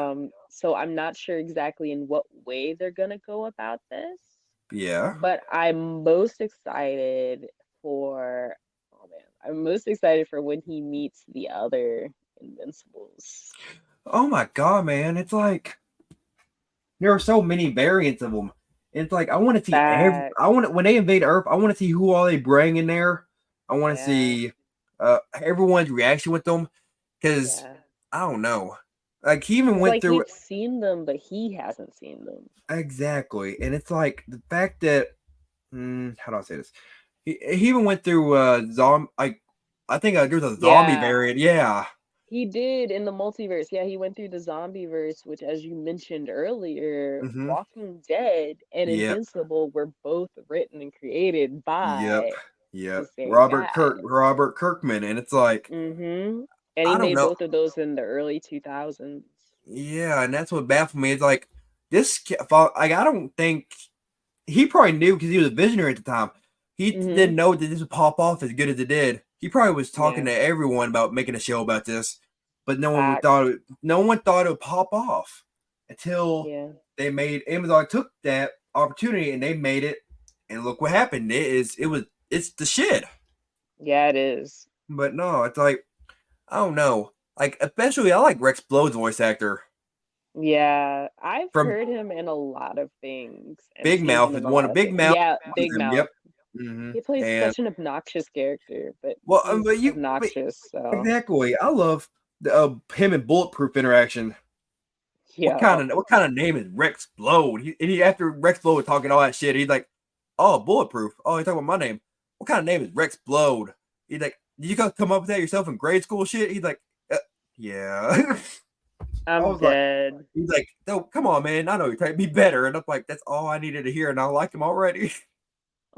So I'm not sure exactly in what way they're going to go about this, Yeah. but I'm most excited for, oh I'm most excited for when he meets the other Invincibles. Oh my god, man! It's like there are so many variants of them. It's like I want to see I Facts. want when they invade Earth. I want to see who all they bring in there. I want to Yeah. see everyone's reaction with them because Yeah. I don't know. Like he even It's went like through we've seen them, but he hasn't seen them. exactly, and it's like the fact that how do I say this? He even went through zombie. Like I think there's a zombie Yeah. variant. Yeah. He did in the multiverse. Yeah, he went through the zombie verse, which, as you mentioned earlier, Mm-hmm. Walking Dead and Yep. Invincible were both written and created Yep. by the Yep. same guy. Robert Kirkman, and it's like Mm-hmm. And he I don't made know. both of those in the early 2000s. Yeah, and that's what baffled me. It's like like I don't think he probably knew because he was a visionary at the time. He Mm-hmm. didn't know that this would pop off as good as it did. He probably was talking Yeah. to everyone about making a show about this, but Facts. no one thought it would pop off until Yeah. they made Amazon took that opportunity and they made it, and look what happened. It's the shit. Yeah, it is. But no, it's like I don't know. Like especially I like Rex Blode's voice actor Yeah, I've from heard him in a lot of things and Big seen him Mouth is in a one lot of of Big things. Mouth. Yeah, One of Big them. Mouth. Yep. Mm-hmm. He plays And such an obnoxious character, but well, he's obnoxious, so exactly. I love the him and Bulletproof interaction. yeah. What kind of name is Rex Blode? He after Rex Blode was talking all that shit, he's like, "Oh, Bulletproof. Oh, he's talking about my name. What kind of name is Rex Blode?" He's like, "Did you come up with that yourself in grade school?" Shit. He's like, "Yeah." I I'm was like, dead. he's like, "No, come on, man. I know you're trying to be better." And I'm like, "That's all I needed to hear," and I like him already.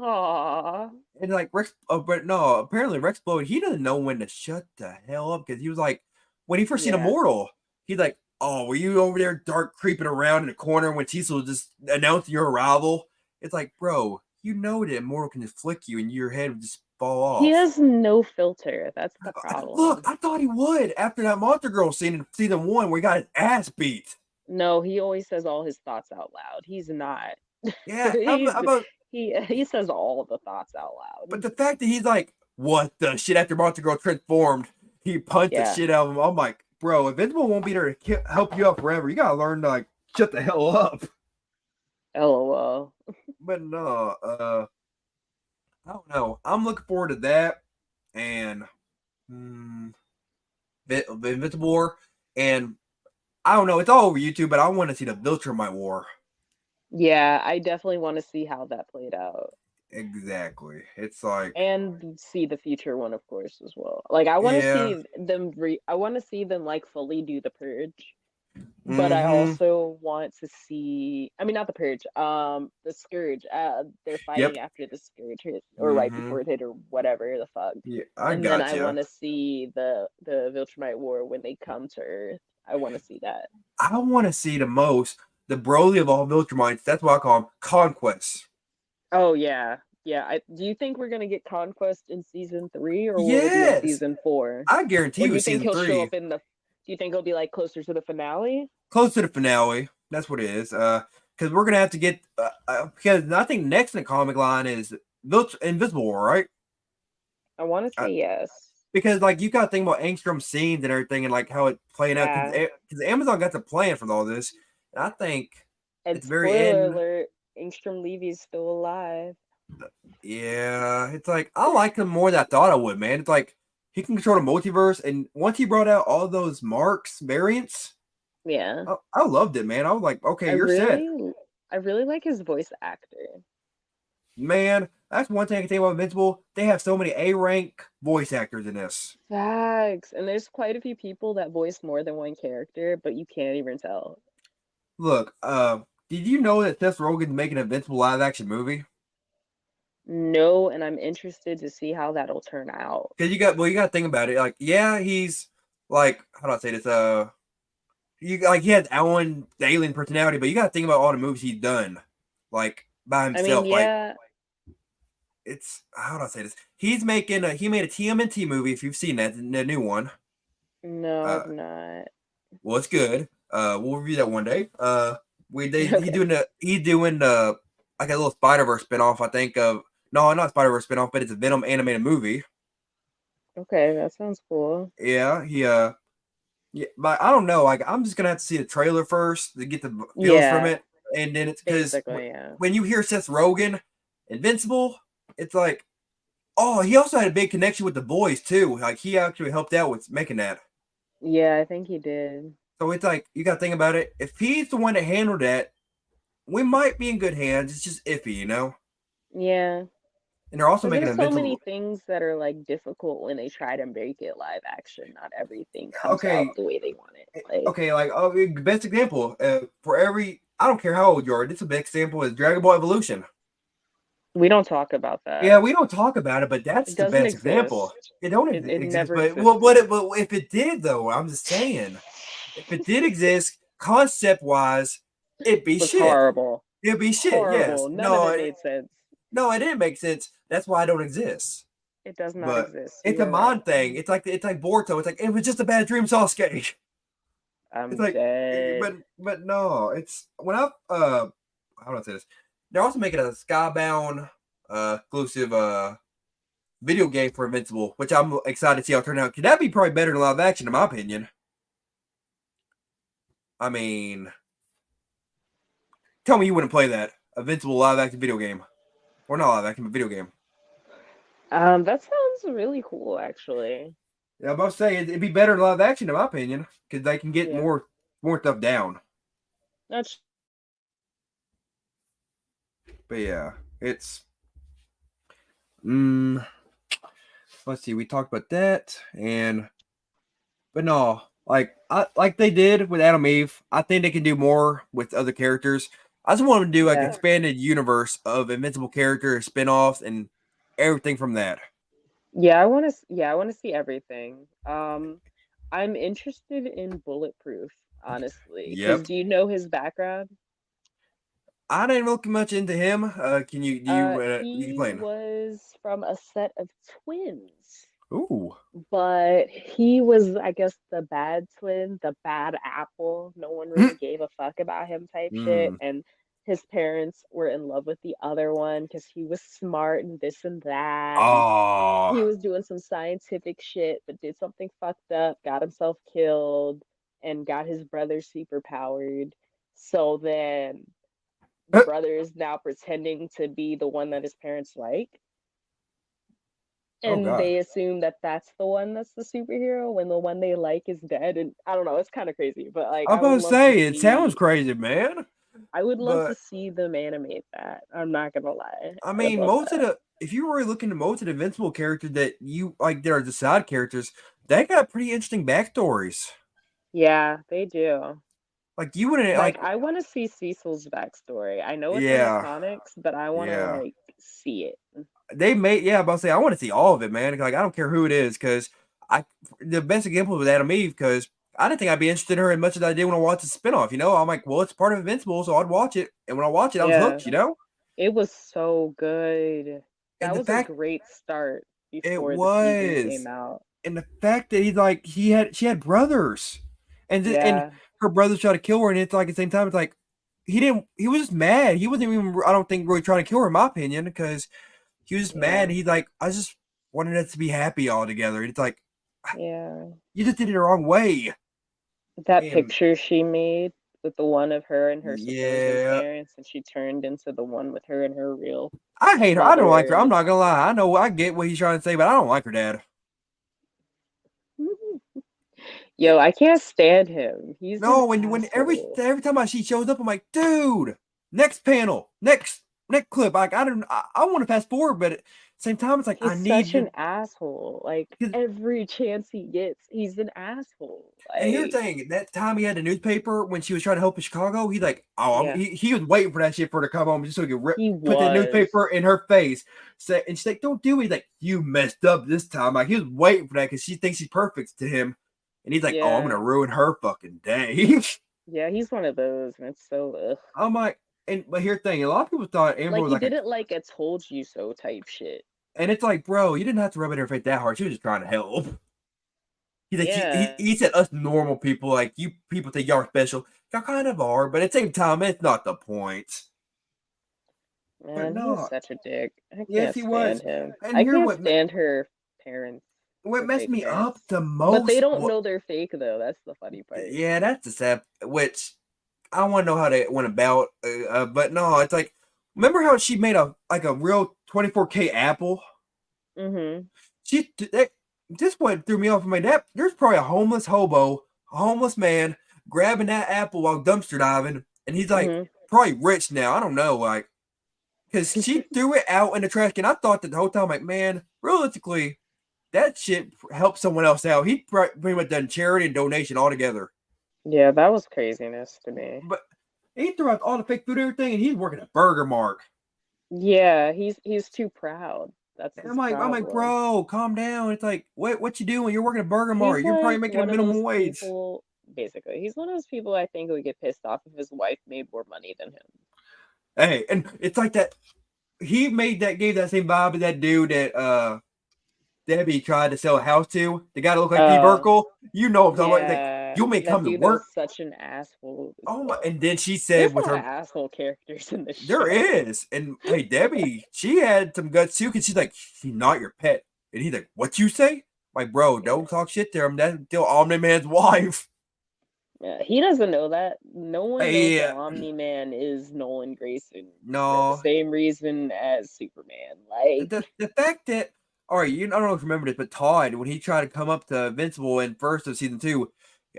Aw. And like but no, apparently Rex Blode, he doesn't know when to shut the hell up because he was like, when he first seen Yeah. Immortal, he's like, "Oh, were you over there dark creeping around in the corner when Cecil was just announcing your arrival?" It's like, bro, you know that Immortal can just flick you and your head would just fall He off. has no filter. That's the Look, problem. I thought he would after that Monster Girl scene in season 1 where he got his ass beat. No, he always says all his thoughts out loud. He's not. Yeah, He's about he says all the thoughts out but loud. the fact that he's like, what the shit after Monster Girl transformed, he punched the Yeah. shit out of him. I'm like, bro, Invincible won't be there to help you out forever. You gotta learn to like shut the hell up. LOL. But no, I don't know. I'm looking forward to that and the Invincible War, and I don't know. It's all over YouTube, but I want to see the Viltrumite War. Yeah, I definitely want to see how that played out. Exactly. It's like, And see the future one, of course, as well. Like I want to yeah, see them I want to see them like fully do the purge, but I mm-hmm, also want to see, I mean, not the purge, the scourge. They're yep, fighting after the scourge hit or right mm-hmm, before it hit or whatever the fuck. yeah, I And then I gotcha. want to see the Viltrumite War when they come to Earth. I want to see that. I want to see the Broly of all Viltrumites. That's what I call them, conquests. Oh yeah. Yeah, do you think we're gonna get Conquest in season 3 or will it be in Yes, season 4? I guarantee Or do you you think season he'll show 3, up in the? Do you think he'll be like closer to the finale? close to the finale. That's what it is. Because we're gonna have to get because I think next in the comic line is Invisible War, right? I want to Uh, say yes. because like you got to think about Angstrom's scenes and everything and like how it's playing out Yeah. because Amazon got the plan for all this, and I think And at the very spoiler end, alert, Angstrom Levy's still alive. yeah, it's like I like him more than I thought I would, man. It's like he can control the multiverse, and once he brought out all those marks variants, Yeah. I loved it, man. I was like, I okay, you're set, really I really like his voice actor. man. That's one thing I can say about Invincible. They have so many A rank voice actors in this. Facts. And there's quite a few people that voice more than one character, but you can't even tell. Look, did you know that Seth Rogen's making an Invincible live action movie? No, and I'm interested to see how that'll turn out. Because you got to think about it. Like, yeah, he's like, how do I say this? He has the alien personality, but you got to think about all the movies he's done, like by I mean, himself. Like, yeah. it's how do I say this? He made a TMNT movie. If you've seen that, the new one. No, Uh, I've not. well, it's good. We'll review that one day. Okay. He's doing like a little Spider-Verse spinoff. I think of no, not Spider-Verse spinoff, but it's a Venom animated movie. Okay, that sounds cool. Yeah, yeah, but I don't know. Like, I'm just gonna have to see the trailer first to get the feels from Yeah, it, and then it's because basically, yeah. when you hear Seth Rogen, Invincible, it's like, oh, he also had a big connection with the boys too. Like, he actually helped out with making that. Yeah, I think he did. So it's like you got to think about it. If he's the one that handled that, we might be in good hands. It's just iffy, you know. Yeah. And they're also Because making there's so many Invincible. things that are like difficult when they try to make it live action. Not everything comes out Okay, the way they want it. Like, okay. Like, oh, best example for every. I don't care how old you are. This is a best example is Dragon Ball Evolution. we don't talk about Yeah, that. we don't talk about it, but that's It the doesn't best example. exist. It don't It exist, never but what existed. it, but if it did though, I'm just saying, if it did exist, concept wise, it'd be Was shit. horrible. It'd be shit. Yes. Horrible. None of No. it made sense. No, it didn't make sense. That's why I don't exist. It does not But exist. it's You a are right. mind thing. It's like Boruto. It's like it was just a bad dream, Sasuke. It's I'm like, dead. but no. It's when I how do I say this? They're also making a Skybound exclusive video game for Invincible, which I'm excited to see how it turn out. Could that be probably better than live action, in my opinion? I mean, tell me you wouldn't play that Invincible live action video game, or not live action, but video game. That sounds really cool, actually. Yeah, I'm about to say it'd be better than live action, in my opinion, because they can get Yeah. more stuff down. That's But yeah, it's let's see, we talked about that, but no, like they did with Adam Eve, I think they can do more with other characters. I just want them to do like yeah. expanded universe of Invincible characters, spin-offs, and everything from that. I want to see everything. I'm interested in Bulletproof, honestly, because Yep. do you know his background? I didn't look much into him. Can you you He explain? was from a set of twins, Ooh. but he was, I guess, the bad twin, the bad apple. No one really gave a fuck about him type shit. Mm. And his parents were in love with the other one because he was smart and this and that. And Oh. he was doing some scientific shit, but did something fucked up, got himself killed, and got his brother super powered. So then the brother is now pretending to be the one that his parents like. Oh And God. they assume that that's the one that's the superhero when the one they like is dead. And I don't know, it's kind of crazy, but like I'm about to say it sounds crazy, man. I would love to But see them animate that. I'm not gonna lie. I I would mean, love most of that. the if you really look into most of the Invincible characters that you like, they're the side characters. They got pretty interesting backstories. Yeah, they do. Like you wouldn't Like like, I want to see Cecil's backstory. I know it's in the yeah, comics, but I want to yeah. like see it. They made yeah. I'm about to say I want to see all of it, man. Like I don't care who it is, because I the best example was Adam Eve, because I didn't think I'd be interested in her as much as I did when I watched the spinoff. You know, I'm like, well, it's part of Invincible, so I'd watch it. And when I watch it, I was Yeah, hooked. You know, it was so good. and That the was a fact great start it before the season came was. out. And the fact that she had brothers, and Yeah, her brothers try to kill her, and it's like at the same time it's like he was just mad. He wasn't even, I don't think, really trying to kill her, in my opinion, because he was just mad. yeah, He's like, I just wanted us to be happy all together. And it's like, yeah. you just did it the wrong way. That And picture she made with the one of her and her supposed yeah, parents, and she turned into the one with her and her real I hate her. I don't like her. I'm mother. not gonna lie. I know I get what he's trying to say, but I don't like her dad. Yo, I can't stand him. He's an No, when asshole. every time she shows up, I'm like, dude, next panel, next clip. Like I want to fast forward, but at the same time, it's like I He's need such you. an asshole. Like 'Cause- every chance he gets, he's an asshole. And here's the Like, thing: that time he had the newspaper when she was trying to help in Chicago, he's like, oh, yeah, he was waiting for that shit for her to come home just so he could he put that was. newspaper in her face. And she's like, don't do it. He's like, you messed up this time. Like he was waiting for that because she thinks she's perfect to him, and he's like, oh, I'm Yeah, gonna ruin her fucking day. yeah, he's one of those, and it's so ugh. I'm like, but here's the thing: a lot of people thought Amber Like was he like a. didn't like a told you so type shit. And it's like, bro, you didn't have to rub it in her face that hard. She was just trying to help. He's like, Yeah, he said, us normal people, like you people think y'all are special. Y'all kind of are, but at the same time, it's not the point. But man, he was no, such a dick. I yes, can't he was. stand him. And I here can't what? stand her parents. what the messed fake me up fans. the But they most. don't know they're fake though. That's the funny part. Yeah, that's the sad. Which I don't want to know how they went about. But no, it's like, remember how she made a real 24K apple? Mm-hmm. This what threw me off. There's probably a homeless hobo, a homeless man grabbing that apple while dumpster diving, and he's like Mm-hmm. probably rich now. I don't know, like, because she threw it out in the trash can. I thought that the whole time, like, man, realistically, that shit helped someone else out. He pretty much done charity and donation altogether. Yeah, that was craziness to me. But he threw out all the fake food and everything, and he's working at Burger Mark. Yeah, he's too proud. That's And his I'm like, problem. bro, calm down. It's like, what you doing? You're working at Burger He's Mart. You're probably like making a one of those minimum wage. people, basically. He's one of those people I think would get pissed off if his wife made more money than him. Hey, and it's like that. He gave that same vibe as that dude that Debbie tried to sell a house to. The guy that looked like Steve Urkel. You know what I'm talking about. It's like, Yeah, you may that come to dude that was work. such an asshole as Oh my! well. And then she There's said a with lot of her, asshole characters in this there show. is. And hey, Debbie, she had some guts too, because she's like, she's not your pet. And he's like, what you say? Like, bro, don't talk shit to him. That's still Omni Man's wife. Yeah, he doesn't know that. No one knows that Hey, Omni-Man is Nolan Grayson for the no. same reason as Superman. Like, The fact that, all right, I don't know if you remember this, but Todd, when he tried to come up to Invincible in first of season 2,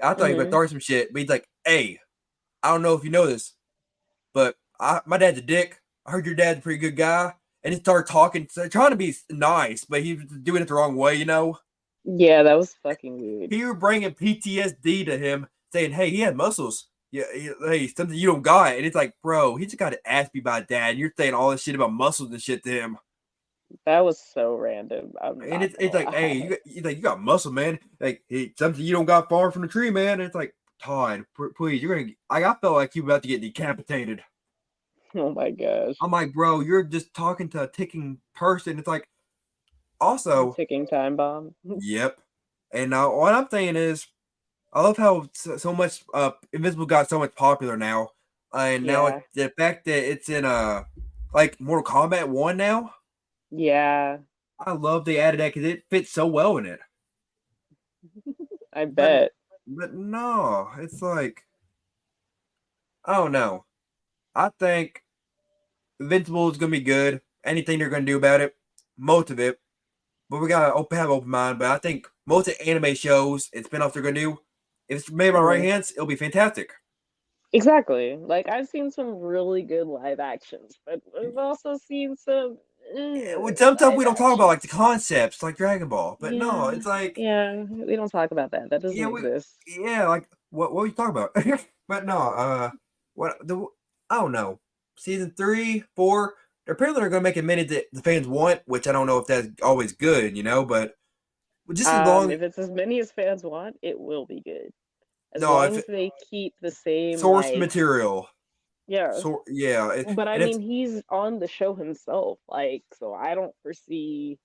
I thought he was going to mhm. start some shit, but he's like, hey, I don't know if you know this, but my dad's a dick. I heard your dad's a pretty good guy. And he started talking, trying to be nice, but he was doing it the wrong way, you know? Yeah, that was fucking weird. He was bringing PTSD to him, saying, hey, he had muscles. Yeah, hey, something you don't got. And it's like, bro, he just got to ask me about dad. And you're saying all this shit about muscles and shit to him. That was so random. I'm And not it's gonna like, hey, lie. you got muscle, man. Like, hey, something you don't got far from the tree, man. And it's like, Todd, please, you're gonna. I felt like you were about to get decapitated. Oh my gosh. I'm like, bro, you're just talking to a ticking person. It's like, also, Ticking time bomb. yep. And what I'm saying is, I love how so much Invincible got so much popular now, and now Yeah. the fact that it's in like Mortal Kombat 1 now. Yeah. I love they added that because it fits so well in it. I But bet. no, it's like, I don't know. I think Invincible is gonna be good. Anything they're gonna do about it, most of it. But we gotta have open mind. But I think most of the anime shows and spinoffs they're gonna do, if it's made by right Mhm. hands, it'll be fantastic. Exactly. Like I've seen some really good live actions, but I've also seen some With some stuff live we don't talk about, like the actions. concepts, like Dragon Ball. But no, Yeah. it's like, Yeah. We don't talk about that. That doesn't yeah, exist. like what we talk about. But no, what the I don't know. Season 3, 4, apparently they're gonna make a minute that the fans want, which I don't know if that's always good, but just as long If it's as many as fans want, it will be good. As no, long if as they keep the same source like material. yeah. So yeah, But I and if mean he's on the show himself, like so I don't foresee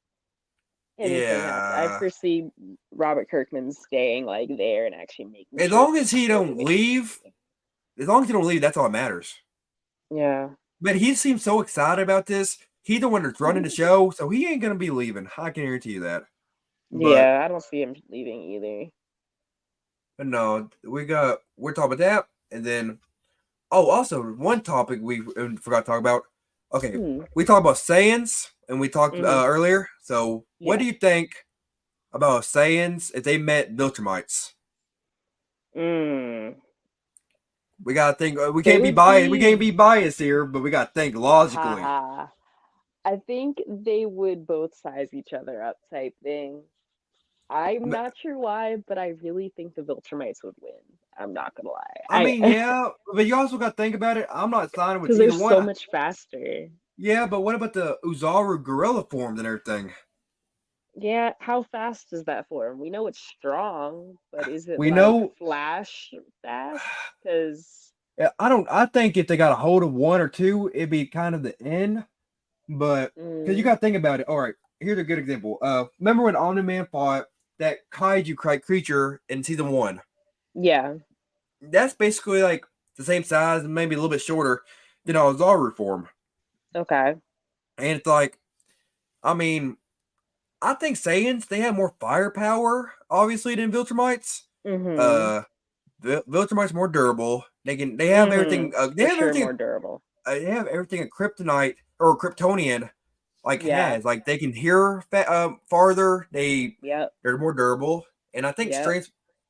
anything happen. I yeah, foresee Robert Kirkman staying like there and actually making as sure long as things he really don't make leave, sense. that's all that matters. Yeah. But he seems so excited about this. He's the one that's running the show, so he ain't gonna be leaving. I can guarantee you that. But Yeah, I don't see him leaving either. no, we're talking about that, and then also one topic we forgot to talk about. Okay, Hmm. we talked about Saiyans, and we talked Mm-hmm. earlier. So, what Yeah. do you think about Saiyans if they met Viltrumites? Mm. We gotta think. We They can't be would biased. We be can't be biased here, but we gotta think logically. haha. I think they would both size each other up type thing. I'm not sure why, but I really think the Viltrumites would win. I'm not gonna lie. I mean, I yeah, but you also got to think about it. I'm not signing with because they're either one. so much faster. Yeah, but what about the Uzaru gorilla forms and everything? Yeah, how fast is that for him? We know it's strong, but is it We like know. flash fast? Because Yeah, I don't. I think if they got a hold of one or two, it'd be kind of the end. But because you mm, got to think about it. All right, here's a good example. Remember when Omni Man fought that kaiju creature in season 1? yeah, That's basically like the same size and maybe a little bit shorter than Ozaru form. okay. And it's like, I mean, I think Saiyans, they have more firepower, obviously, than Viltrumites. Mm-hmm. Viltrumites more durable. They have everything. Mm-hmm. For sure, more durable. They have everything a Kryptonite or a Kryptonian like Yeah. has. Like they can hear farther. Yep. They're more durable, and I think Yep.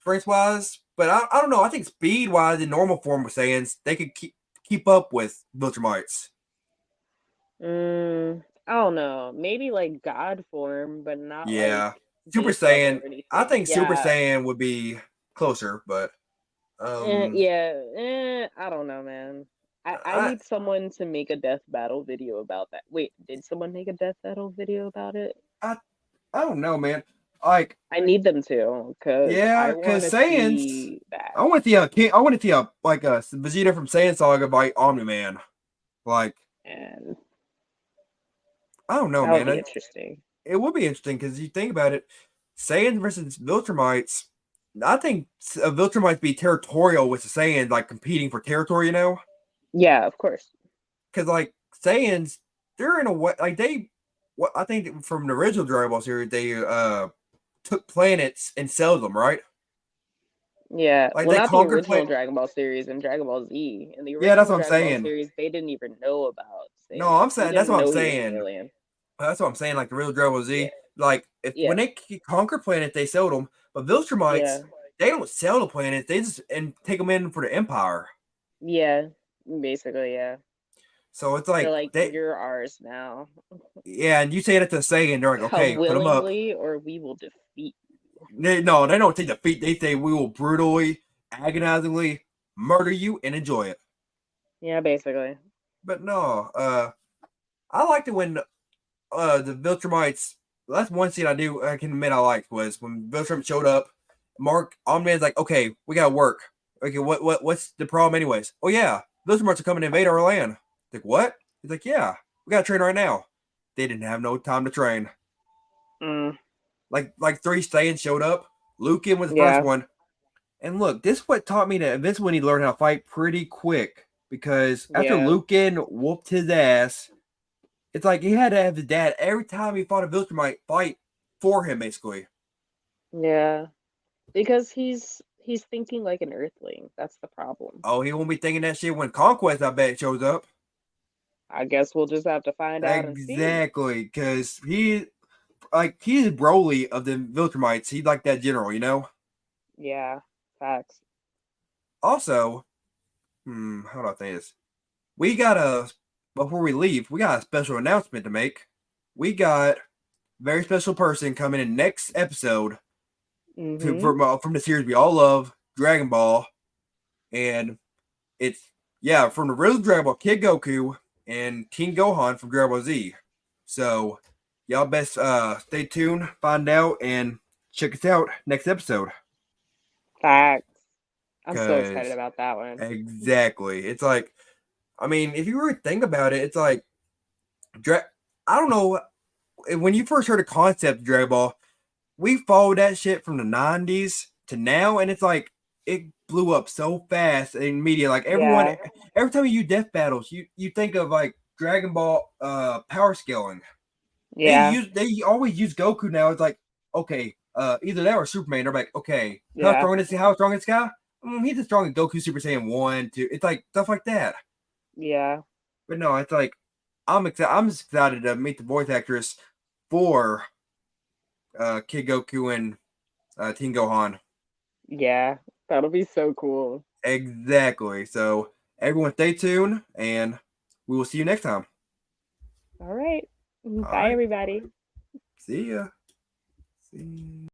strength wise, but I don't know. I think speed wise, in normal form of Saiyans, they could keep up with Viltrumites. I don't know. Maybe like God form, but not like Yeah, Super base level Saiyan. or I anything. think Super Yeah. Saiyan would be closer, but Yeah. I don't know, man. I I need someone to make a death battle video about that. Wait, did someone make a death battle video about it? I I don't know, man. Like I need them to, because yeah, I want because to Saiyans. see that. I want the King. I want to see a like a Vegeta from Saiyan Saga by Omni Man. Like And I don't know, that would man. be interesting. It would be interesting because you think about it, Saiyans versus Viltrumites. I think Viltrumites be territorial with the Saiyans, like competing for territory. You know, Yeah, of course. because like Saiyans, they're in a way like they. What I think from the original Dragon Ball series, they took planets and sold them, right? Yeah. Like Well, they not the conquered original planet. Dragon Ball series and Dragon Ball Z. In the Yeah, that's original what I'm Dragon Ball saying. series, they didn't even know about No, Saiyan. I'm We saying that's didn't what I'm know he was an saying. alien. That's what I'm saying. Like the real Dragon Ball Yeah. Z, like if when Yeah. they conquer planets, they sell them. But Viltrumites, Yeah. they don't sell the planets. They just and take them in for the Empire. Yeah. Basically, yeah. So it's They're like like, they, you're ours now. yeah. And you say that to say, and they're like, Come okay, put them up. willingly, or we will defeat you. No, they don't take defeat. They say we will brutally, agonizingly murder you and enjoy it. Yeah, basically. But no, I liked it when the Viltrumites. That's one scene I can admit I liked was when Viltrum showed up. Mark Omniman's like, okay, we gotta work. Okay, what's the problem anyways? Oh yeah, Viltrumites are coming to invade our land. Like what? He's like, yeah, we gotta train right now. They didn't have no time to train. Mm, Like three Saiyans showed up. Lucan was the first yeah. one. And look, this is what taught me that this is when he learned how to fight pretty quick. Because after Yeah. Lucan whooped his ass, it's like he had to have his dad every time he fought a Viltrumite fight for him, basically. Yeah. Because he's thinking like an earthling. That's the problem. Oh, he won't be thinking that shit when Conquest, I bet, shows up. I guess we'll just have to find out and see. Exactly, because he's Broly of the Viltrumites. He's like that general, you know. Yeah. Facts. Also, how do I say this? We got a before we leave, we got a special announcement to make. We got a very special person coming in next episode Mm-hmm. from the series we all love, Dragon Ball, and it's from the real Dragon Ball, Kid Goku and King Gohan from Dragon Ball Z. So y'all best stay tuned, find out, and check us out next episode. Facts. I'm so excited Cause about that one. exactly, it's like, I mean, if you really think about it, it's like, I don't know, when you first heard the concept of Dragon Ball, we followed that shit from the 90s to now, and it's like it blew up so fast in media. Like Yeah. every time you death battles, you think of like Dragon Ball power scaling. Yeah. They always use Goku now. It's like, okay, either that or Superman. They're like, okay, Yeah. how strong is this guy? He's as strong as Goku Super Saiyan 1, 2. It's like stuff like that. Yeah. But no, it's like I'm just excited to meet the voice actress for Kid Goku and Teen Gohan. Yeah. That'll be so cool. Exactly. So everyone stay tuned and we will see you next time. All right. All Bye, right. everybody. See ya. See ya.